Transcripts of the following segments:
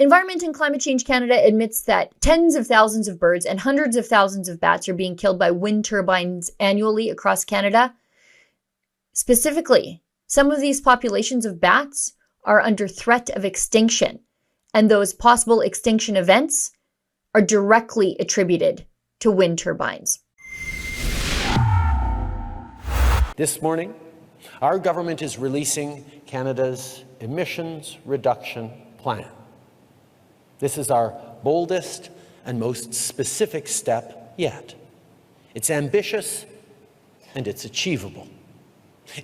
Environment and Climate Change Canada admits that tens of thousands of birds and hundreds of thousands of bats are being killed by wind turbines annually across Canada. Specifically, some of these populations of bats are under threat of extinction, and those possible extinction events are directly attributed to wind turbines. This morning, our government is releasing Canada's emissions reduction plan. This is our boldest and most specific step yet. It's ambitious and it's achievable.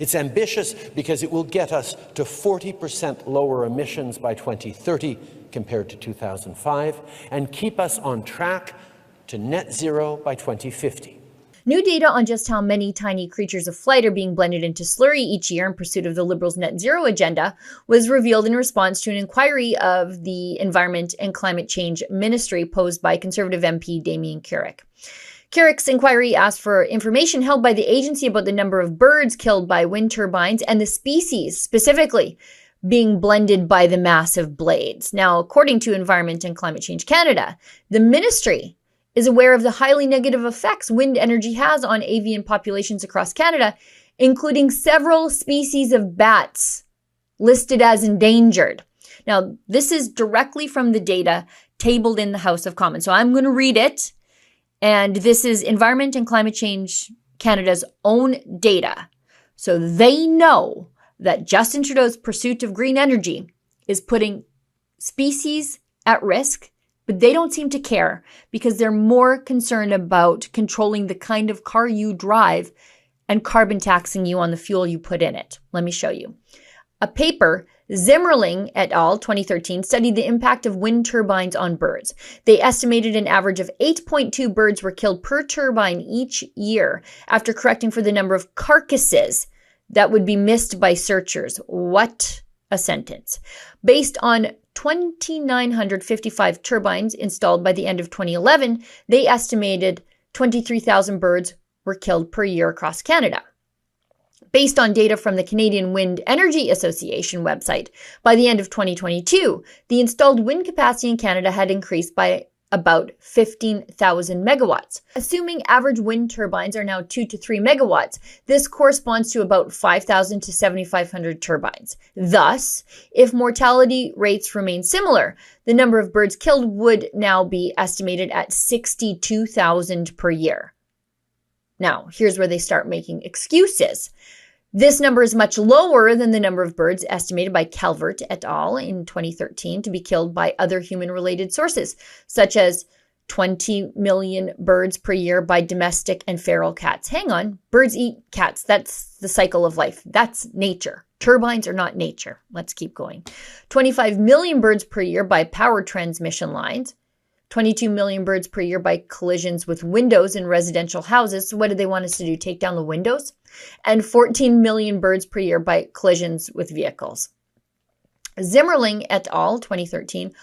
It's ambitious because it will get us to 40% lower emissions by 2030 compared to 2005 and keep us on track to net zero by 2050. New data on just how many tiny creatures of flight are being blended into slurry each year in pursuit of the Liberals' net zero agenda was revealed in response to an inquiry of the Environment and Climate Change Ministry posed by Conservative MP Damien Carrick. Carrick's inquiry asked for information held by the agency about the number of birds killed by wind turbines and the species specifically being blended by the massive blades. Now, according to Environment and Climate Change Canada, the ministry is aware of the highly negative effects wind energy has on avian populations across Canada, including several species of bats listed as endangered. Now, this is directly from the data tabled in the House of Commons. So I'm going to read it. And this is Environment and Climate Change Canada's own data. So they know that Justin Trudeau's pursuit of green energy is putting species at risk, but they don't seem to care because they're more concerned about controlling the kind of car you drive and carbon taxing you on the fuel you put in it. Let me show you. A paper, Zimmerling et al., 2013, studied the impact of wind turbines on birds. They estimated an average of 8.2 birds were killed per turbine each year after correcting for the number of carcasses that would be missed by searchers. What a sentence. Based on 2,955 turbines installed by the end of 2011, they estimated 23,000 birds were killed per year across Canada. Based on data from the Canadian Wind Energy Association website, by the end of 2022, the installed wind capacity in Canada had increased by about 15,000 megawatts. Assuming average wind turbines are now 2 to 3 megawatts, this corresponds to about 5,000 to 7,500 turbines. Thus, if mortality rates remain similar, the number of birds killed would now be estimated at 62,000 per year. Now, here's where they start making excuses. This number is much lower than the number of birds estimated by Calvert et al. In 2013 to be killed by other human-related sources, such as 20 million birds per year by domestic and feral cats. Hang on, birds eat cats. That's the cycle of life. That's nature. Turbines are not nature. Let's keep going. 25 million birds per year by power transmission lines. 22 million birds per year by collisions with windows in residential houses. So what do they want us to do? Take down the windows? And 14 million birds per year by collisions with vehicles. Zimmerling et al., 2013,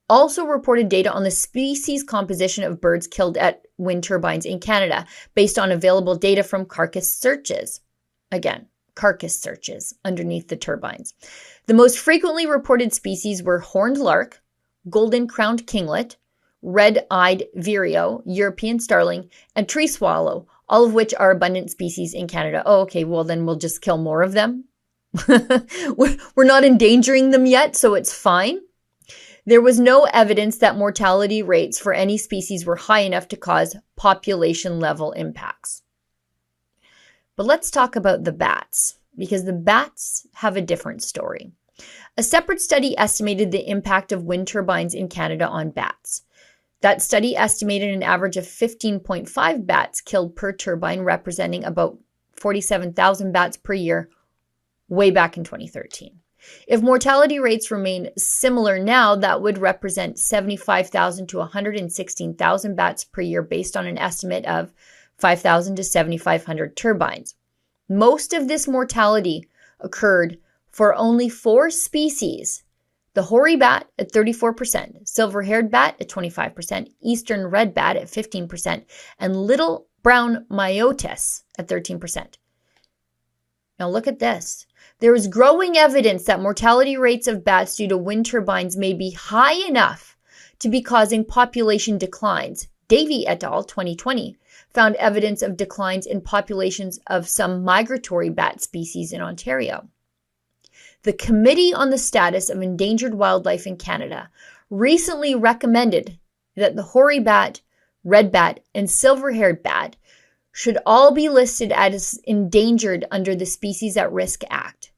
also reported data on the species composition of birds killed at wind turbines in Canada based on available data from carcass searches. Again, carcass searches underneath the turbines. The most frequently reported species were horned lark, golden-crowned kinglet, red-eyed vireo, European starling, and tree swallow, all of which are abundant species in Canada. Oh, okay, well then we'll just kill more of them. We're not endangering them yet, so it's fine. There was no evidence that mortality rates for any species were high enough to cause population-level impacts. But let's talk about the bats, because the bats have a different story. A separate study estimated the impact of wind turbines in Canada on bats. That study estimated an average of 15.5 bats killed per turbine, representing about 47,000 bats per year way back in 2013. If mortality rates remain similar now, that would represent 75,000 to 116,000 bats per year based on an estimate of 5,000 to 7,500 turbines. Most of this mortality occurred for only 4 species: the hoary bat at 34%, silver-haired bat at 25%, eastern red bat at 15%, and little brown myotis at 13%. Now look at this. There is growing evidence that mortality rates of bats due to wind turbines may be high enough to be causing population declines. Davey et al. 2020 found evidence of declines in populations of some migratory bat species in Ontario. The Committee on the Status of Endangered Wildlife in Canada recently recommended that the hoary bat, red bat, and silver-haired bat should all be listed as endangered under the Species at Risk Act.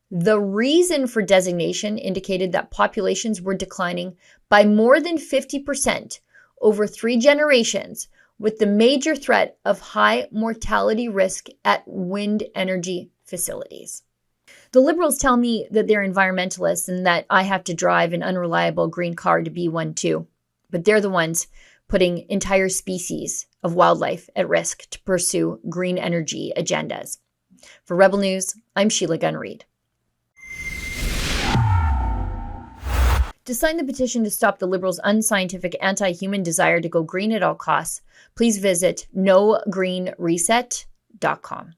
The reason for designation indicated that populations were declining by more than 50% over 3 generations, with the major threat of high mortality risk at wind energy facilities. The Liberals tell me that they're environmentalists and that I have to drive an unreliable green car to be one too. But they're the ones putting entire species of wildlife at risk to pursue green energy agendas. For Rebel News, I'm Sheila Gunn-Reid. To sign the petition to stop the Liberals' unscientific, anti-human desire to go green at all costs, please visit nogreenreset.com.